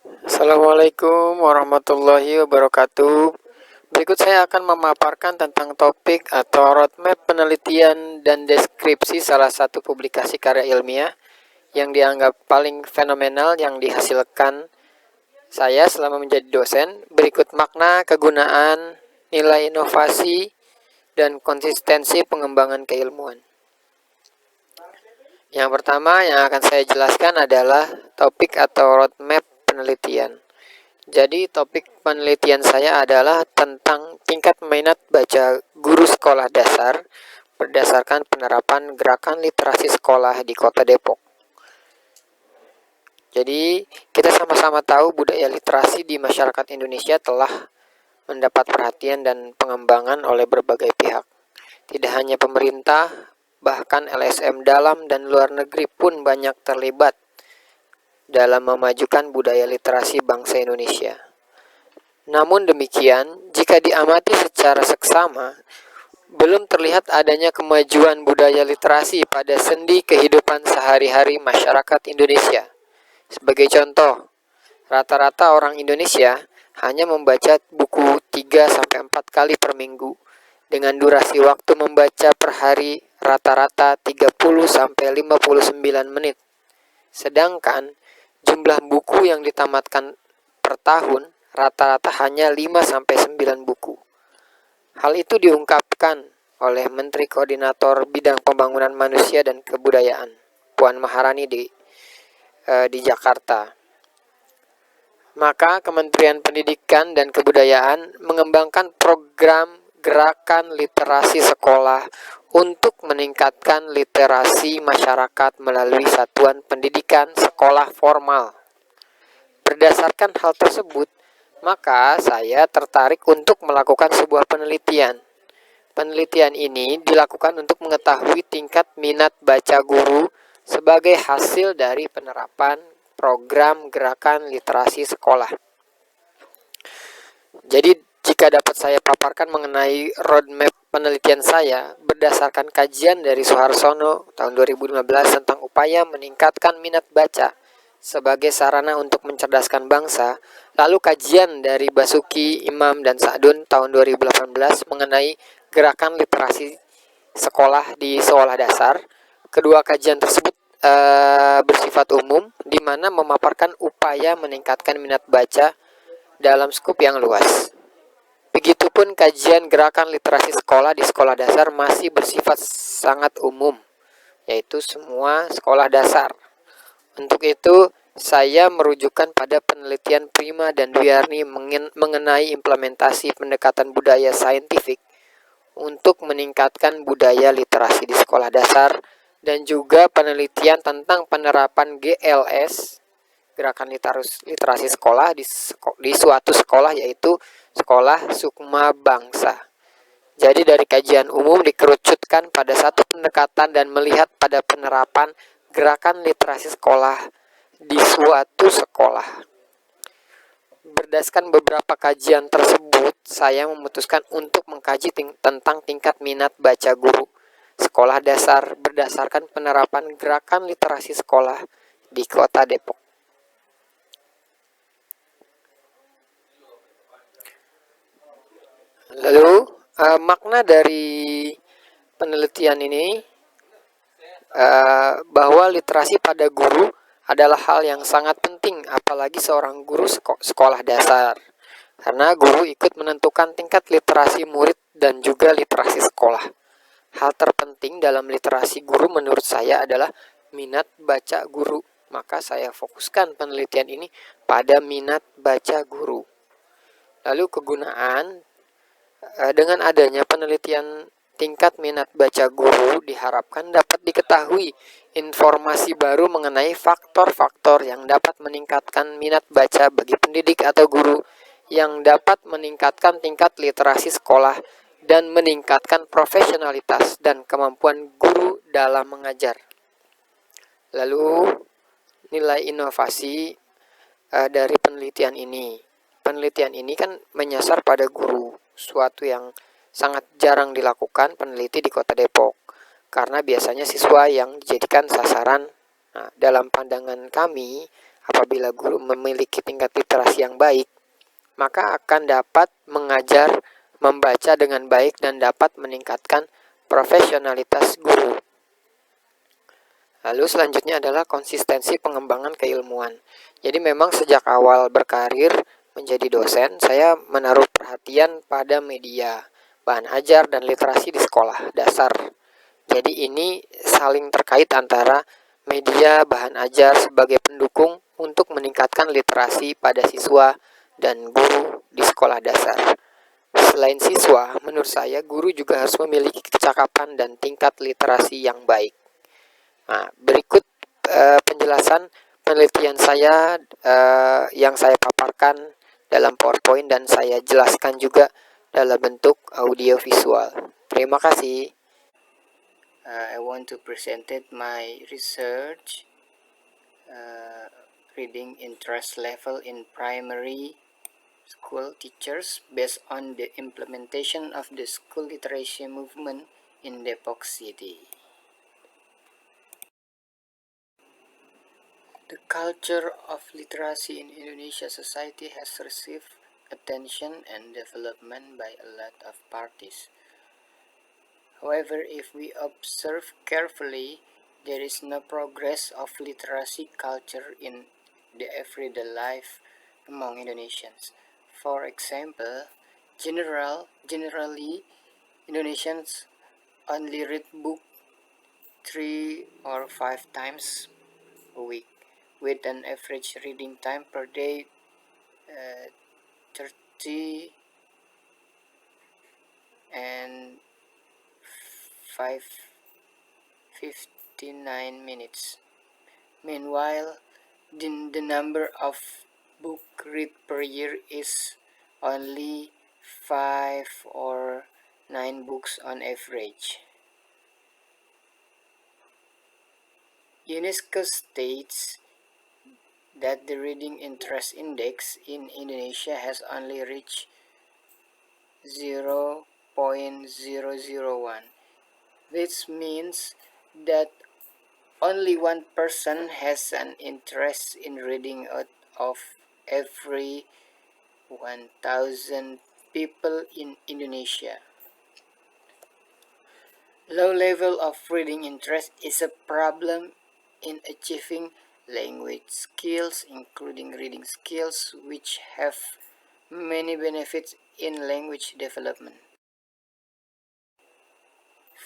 Assalamualaikum warahmatullahi wabarakatuh. Berikut saya akan memaparkan tentang topik atau roadmap penelitian dan deskripsi salah satu publikasi karya ilmiah yang dianggap paling fenomenal yang dihasilkan saya selama menjadi dosen. Berikut makna, kegunaan, nilai inovasi, dan konsistensi pengembangan keilmuan. Yang pertama yang akan saya jelaskan adalah topik atau roadmap penelitian. Jadi topik penelitian saya adalah tentang tingkat minat baca guru sekolah dasar berdasarkan penerapan gerakan literasi sekolah di Kota Depok. Jadi kita sama-sama tahu budaya literasi di masyarakat Indonesia telah mendapat perhatian dan pengembangan oleh berbagai pihak. Tidak hanya pemerintah, bahkan LSM dalam dan luar negeri pun banyak terlibat dalam memajukan budaya literasi bangsa Indonesia. Namun demikian, jika diamati secara seksama, belum terlihat adanya kemajuan budaya literasi pada sendi kehidupan sehari-hari masyarakat Indonesia. Sebagai contoh, rata-rata orang Indonesia hanya membaca buku 3-4 kali per minggu, dengan durasi waktu membaca per hari rata-rata 30-59 menit. Sedangkan jumlah buku yang ditamatkan per tahun rata-rata hanya 5-9 buku. Hal itu diungkapkan oleh Menteri Koordinator Bidang Pembangunan Manusia dan Kebudayaan, Puan Maharani di Jakarta. Maka Kementerian Pendidikan dan Kebudayaan mengembangkan program gerakan literasi sekolah untuk meningkatkan literasi masyarakat melalui satuan pendidikan sekolah formal. Berdasarkan hal tersebut, maka saya tertarik untuk melakukan sebuah penelitian. Penelitian ini dilakukan untuk mengetahui tingkat minat baca guru sebagai hasil dari penerapan program gerakan literasi sekolah. Jadi jika dapat saya paparkan mengenai roadmap penelitian saya berdasarkan kajian dari Suharsono tahun 2015 tentang upaya meningkatkan minat baca sebagai sarana untuk mencerdaskan bangsa, lalu kajian dari Basuki, Imam, dan Sa'dun tahun 2018 mengenai gerakan literasi sekolah di sekolah dasar. Kedua kajian tersebut bersifat umum, di mana memaparkan upaya meningkatkan minat baca dalam skup yang luas. Begitupun kajian gerakan literasi sekolah di sekolah dasar masih bersifat sangat umum, yaitu semua sekolah dasar. Untuk itu, saya merujukan pada penelitian Prima dan Dwiarni mengenai implementasi pendekatan budaya saintifik untuk meningkatkan budaya literasi di sekolah dasar, dan juga penelitian tentang penerapan GLS, gerakan literasi sekolah di suatu sekolah, yaitu sekolah Sukma Bangsa. Jadi dari kajian umum dikerucutkan pada satu pendekatan dan melihat pada penerapan gerakan literasi sekolah di suatu sekolah. Berdasarkan beberapa kajian tersebut, saya memutuskan untuk mengkaji tentang tingkat minat baca guru sekolah dasar berdasarkan penerapan gerakan literasi sekolah di Kota Depok. Lalu, makna dari penelitian ini bahwa literasi pada guru adalah hal yang sangat penting, apalagi seorang guru sekolah dasar, karena guru ikut menentukan tingkat literasi murid dan juga literasi sekolah. Hal terpenting dalam literasi guru menurut saya adalah minat baca guru, maka saya fokuskan penelitian ini pada minat baca guru. Lalu kegunaan, dengan adanya penelitian tingkat minat baca guru diharapkan dapat diketahui informasi baru mengenai faktor-faktor yang dapat meningkatkan minat baca bagi pendidik atau guru, yang dapat meningkatkan tingkat literasi sekolah dan meningkatkan profesionalitas dan kemampuan guru dalam mengajar. Lalu nilai inovasi dari penelitian ini. Penelitian ini kan menyasar pada guru, suatu yang sangat jarang dilakukan peneliti di Kota Depok, karena biasanya siswa yang dijadikan sasaran. Nah, dalam pandangan kami, Apabila guru memiliki tingkat literasi yang baik, maka akan dapat mengajar membaca dengan baik dan dapat meningkatkan profesionalitas guru. Lalu selanjutnya adalah konsistensi pengembangan keilmuan. Jadi memang sejak awal berkarir menjadi dosen, saya menaruh perhatian pada media, bahan ajar, dan literasi di sekolah dasar. Jadi ini saling terkait antara media, bahan ajar sebagai pendukung untuk meningkatkan literasi pada siswa dan guru di sekolah dasar. Selain siswa, menurut saya guru juga harus memiliki kecakapan dan tingkat literasi yang baik. Nah, berikut penjelasan penelitian saya yang saya paparkan dalam PowerPoint dan saya jelaskan juga dalam bentuk audio visual. Terima kasih. I want to present my research reading interest level in primary school teachers based on the implementation of the school literacy movement in Depok City. The culture of literacy in Indonesia society has received attention and development by a lot of parties. However, if we observe carefully, there is no progress of literacy culture in the everyday life among Indonesians. For example, generally, Indonesians only read book 3 or 5 times a week, with an average reading time per day 30 and 59 minutes. Meanwhile, the number of book read per year is only 5 or 9 books on average. UNESCO states that the reading interest index in Indonesia has only reached 0.001. This means that only 1% has an interest in reading out of every 1,000 people in Indonesia. Low level of reading interest is a problem in achieving language skills, including reading skills, which have many benefits in language development.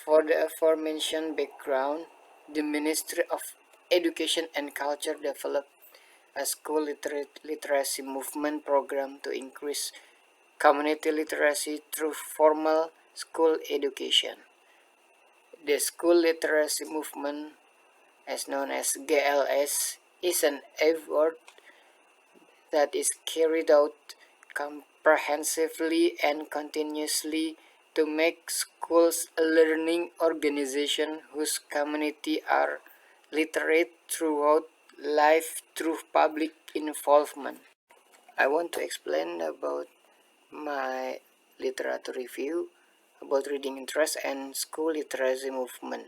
For the aforementioned background, the Ministry of Education and Culture developed a school literacy movement program to increase community literacy through formal school education. The school literacy movement, as known as GLS, is an effort that is carried out comprehensively and continuously to make schools a learning organization whose community are literate throughout life through public involvement. I want to explain about my literature review about reading interest and school literacy movement.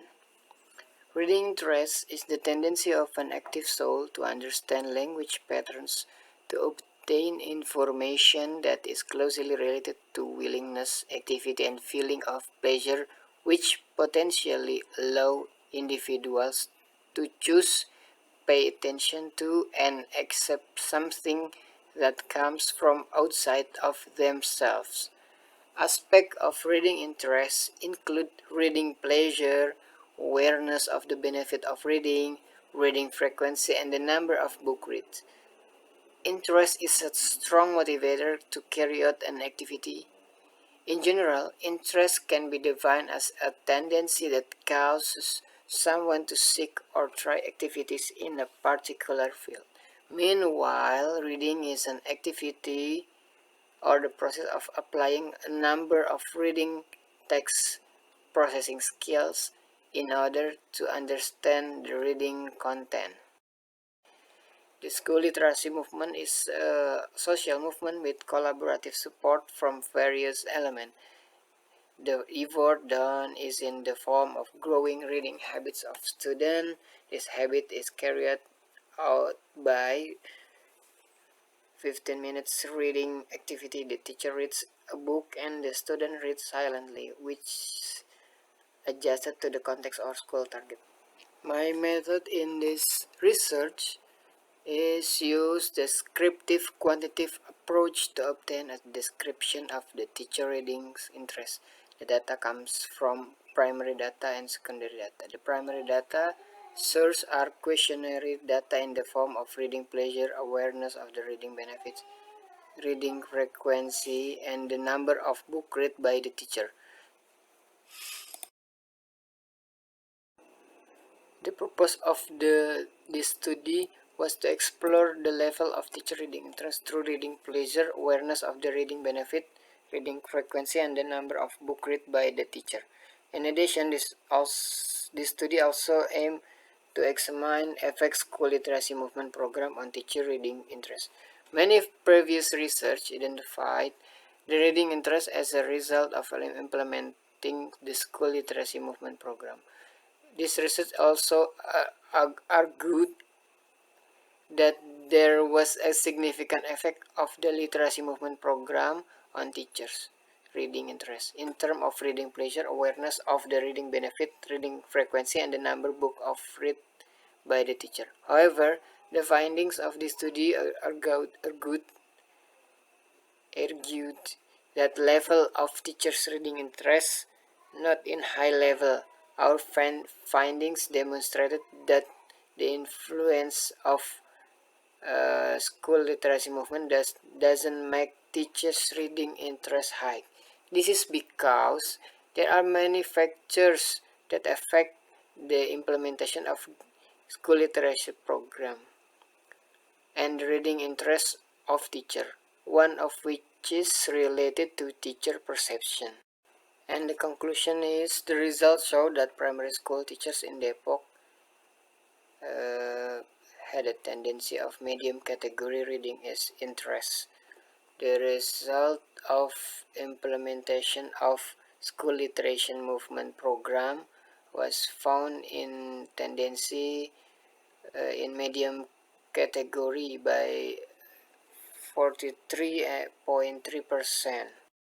Reading interest is the tendency of an active soul to understand language patterns, to obtain information that is closely related to willingness, activity, and feeling of pleasure, which potentially allow individuals to choose, pay attention to, and accept something that comes from outside of themselves. Aspects of reading interest include reading pleasure, awareness of the benefit of reading, reading frequency, and the number of book read. Interest is a strong motivator to carry out an activity. In general, interest can be defined as a tendency that causes someone to seek or try activities in a particular field. Meanwhile, reading is an activity or the process of applying a number of reading text processing skills in order to understand the reading content. The school literacy movement is a social movement with collaborative support from various elements. The effort done is in the form of growing reading habits of students. This habit is carried out by 15 minutes reading activity. The teacher reads a book and the student reads silently, which adjusted to the context or school target. My method in this research is use descriptive quantitative approach to obtain a description of the teacher reading's interest. The data comes from primary data and secondary data. The primary data source are questionnaire data in the form of reading pleasure, awareness of the reading benefits, reading frequency, and the number of book read by the teacher. The purpose of this study was to explore the level of teacher reading interest through reading pleasure, awareness of the reading benefit, reading frequency, and the number of book read by the teacher. In addition, this study also aimed to examine FX School Literacy Movement Program on teacher reading interest. Many previous research identified the reading interest as a result of implementing the School Literacy Movement Program. This research also argued that there was a significant effect of the literacy movement program on teachers' reading interest in terms of reading pleasure, awareness of the reading benefit, reading frequency, and the number book of read by the teacher. However, the findings of this study argued that level of teachers' reading interest not in high level. Our findings demonstrated that the influence of school literacy movement doesn't make teachers' reading interest high. This is because there are many factors that affect the implementation of school literacy program and reading interest of teacher, one of which is related to teacher perception. And the conclusion is the results show that primary school teachers in Depok had a tendency of medium category reading as interest. The result of implementation of school literacy movement program was found in tendency in medium category by 43.3%.